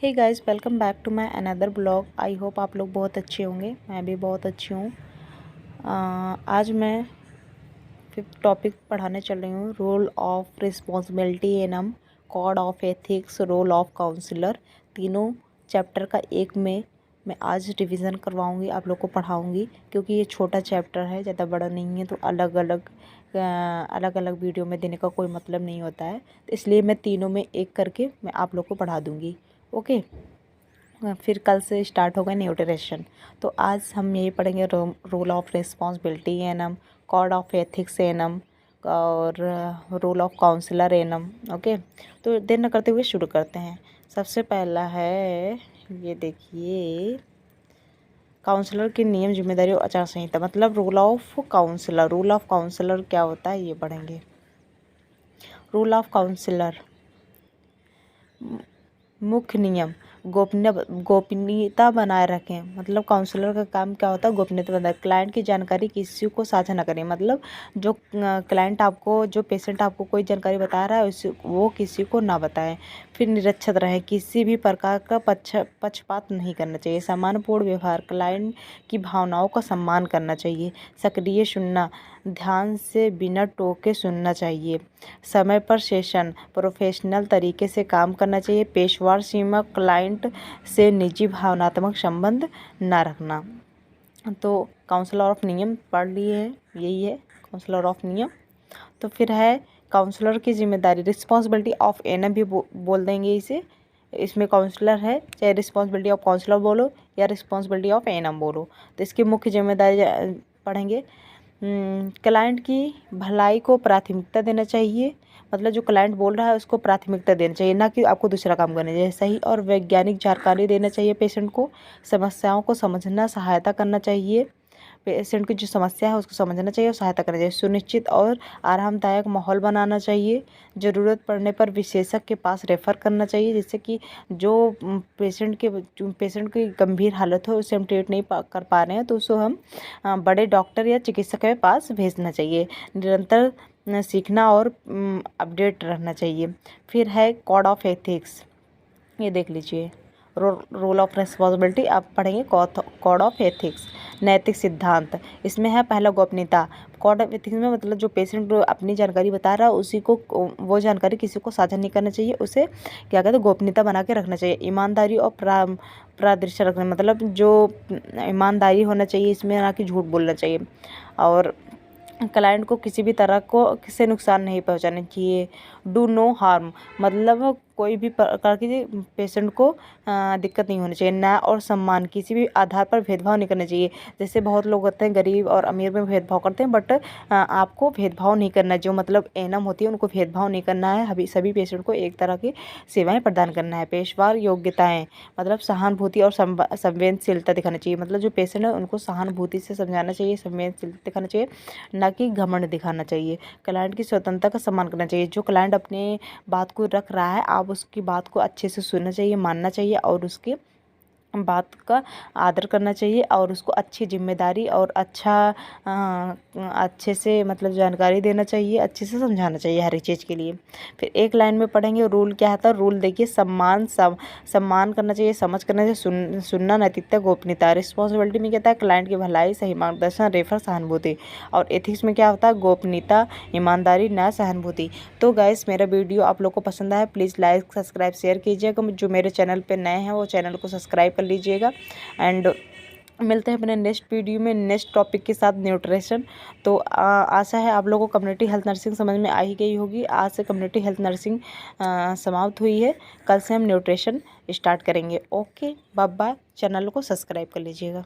Hey guys, welcome back to my another blog. I hope आप लोग बहुत अच्छे होंगे। मैं भी बहुत अच्छी हूँ। आज मैं फिफ्थ टॉपिक पढ़ाने चल रही हूँ, role of responsibility annum, code of ethics, role of counsellor. तीनों चैप्टर का एक में मैं आज रिवीजन करवाऊँगी, आप लोग को पढ़ाऊँगी, क्योंकि ये छोटा चैप्टर है, ज़्यादा बड़ा नहीं है, तो अलग अलग वीडियो में देने का कोई मतलब नहीं होता है। तो इसलिए मैं तीनों में एक करके मैं आप लोग को पढ़ा दूँगी। ओके, फिर कल से स्टार्ट होगा न्यूट्रिशन। तो आज हम यही पढ़ेंगे, role of responsibility annum, code of ethics ANM और role of counsellor ANM. Okay, तो देर न करते हुए शुरू करते हैं। सबसे पहला है, ये देखिए, काउंसलर की नियम, जिम्मेदारी और आचार संहिता, मतलब role of counsellor. Role of counsellor क्या होता है ये पढ़ेंगे। रूल ऑफ काउंसलर, मुख्य नियम, गोपनीयता बनाए रखें। मतलब काउंसलर का काम क्या होता है, गोपनीयता बनाए। क्लाइंट की जानकारी किसी को साझा न करें, मतलब जो क्लाइंट आपको, जो पेशेंट आपको कोई जानकारी बता रहा है उसे वो किसी को ना बताएं। फिर निरक्षर रहें, किसी भी प्रकार का पक्षपात नहीं करना चाहिए। सम्मानपूर्ण व्यवहार, क्लाइंट की भावनाओं का सम्मान करना चाहिए। सक्रिय सुनना, ध्यान से बिना टोके सुनना चाहिए। समय पर सेशन, प्रोफेशनल तरीके से काम करना चाहिए। पेशेवर सीमा, क्लाइंट से निजी भावनात्मक संबंध न रखना। तो काउंसलर ऑफ नियम पढ़ लिए हैं, यही है काउंसलर ऑफ नियम। तो फिर है काउंसलर की जिम्मेदारी, रिस्पॉन्सिबिलिटी ऑफ एनम भी बोल देंगे इसे। इसमें काउंसलर है, चाहे रिस्पॉन्सिबिलिटी ऑफ काउंसलर बोलो या रिस्पॉन्सिबिलिटी ऑफ एनम बोलो। तो इसकी मुख्य जिम्मेदारी पढ़ेंगे। क्लाइंट की भलाई को प्राथमिकता देना चाहिए, मतलब जो क्लाइंट बोल रहा है उसको प्राथमिकता देना चाहिए, ना कि आपको दूसरा काम करना चाहिए। सही और वैज्ञानिक जानकारी देना चाहिए पेशेंट को। समस्याओं को समझना, सहायता करना चाहिए। पेशेंट की जो समस्या है उसको समझना चाहिए और सहायता करना चाहिए। सुनिश्चित और आरामदायक माहौल बनाना चाहिए। ज़रूरत पड़ने पर विशेषज्ञ के पास रेफ़र करना चाहिए, जिससे कि जो पेशेंट की गंभीर हालत हो, उसे हम ट्रीट नहीं कर पा रहे हैं तो उसको हम बड़े डॉक्टर या चिकित्सक के पास भेजना चाहिए। निरंतर सीखना और अपडेट रहना चाहिए। फिर है कोड ऑफ एथिक्स, ये देख लीजिए। रोल ऑफ रिस्पॉन्सिबिलिटी आप पढ़ेंगे, कोड ऑफ एथिक्स, नैतिक सिद्धांत। इसमें है पहला, गोपनीयता। कोड ऑफ एथिक्स में मतलब जो पेशेंट अपनी जानकारी बता रहा है उसी को, वो जानकारी किसी को साझा नहीं करना चाहिए, उसे क्या कहते हैं, गोपनीयता बना के रखना चाहिए। ईमानदारी और प्रादर्शन रखना, मतलब जो ईमानदारी होना चाहिए इसमें, ना कि झूठ बोलना चाहिए। और क्लाइंट को किसी भी तरह को किसी नुकसान नहीं पहुंचाना चाहिए। डू नो हार्म, मतलब कोई भी प्रकार की पेशेंट को दिक्कत नहीं होनी चाहिए। न्याय और सम्मान, किसी भी आधार पर भेदभाव नहीं करना चाहिए। जैसे बहुत लोग होते हैं गरीब और अमीर में भेदभाव करते हैं, बट आपको भेदभाव नहीं करना है। जो मतलब एनम होती है उनको भेदभाव नहीं करना है, अभी सभी पेशेंट को एक तरह की सेवाएं प्रदान करना है। पेशेवर योग्यताएं, मतलब सहानुभूति और संवेदनशीलता दिखाना चाहिए। मतलब जो पेशेंट है उनको सहानुभूति से समझाना चाहिए, संवेदनशीलता दिखाना चाहिए, ना कि घमंड दिखाना चाहिए। क्लाइंट की स्वतंत्रता का सम्मान करना चाहिए। जो क्लाइंट अपने बात को रख रहा है, आप उसकी बात को अच्छे से सुनना चाहिए, मानना चाहिए और उसके बात का आदर करना चाहिए और उसको अच्छी जिम्मेदारी और अच्छे से मतलब जानकारी देना चाहिए, अच्छे से समझाना चाहिए हर एक चीज़ के लिए। फिर एक लाइन में पढ़ेंगे, रूल क्या था। रूल देखिए, सम्मान करना चाहिए, समझ करना चाहिए, सुनना, नैतिकता, गोपनीयता। रिस्पॉन्सिबिलिटी में क्या था, क्लाइंट की भलाई, सही मार्गदर्शन, रेफर, सहानुभूति। और एथिक्स में क्या होता है, गोपनीयता, ईमानदारी, न्याय, सहानुभूति। तो गाइस, मेरा वीडियो आप लोग को पसंद आया, प्लीज़ लाइक, सब्सक्राइब, शेयर कीजिएगा। जो मेरे चैनल पे नए हैं वो चैनल को सब्सक्राइब कर लीजिएगा। एंड मिलते हैं अपने नेक्स्ट वीडियो में नेक्स्ट टॉपिक के साथ, न्यूट्रिशन। तो आशा है आप लोगों को कम्युनिटी हेल्थ नर्सिंग समझ में आ ही गई होगी। आज से कम्युनिटी हेल्थ नर्सिंग समाप्त हुई है, कल से हम न्यूट्रिशन स्टार्ट करेंगे। Okay, bye bye. चैनल को सब्सक्राइब कर लीजिएगा।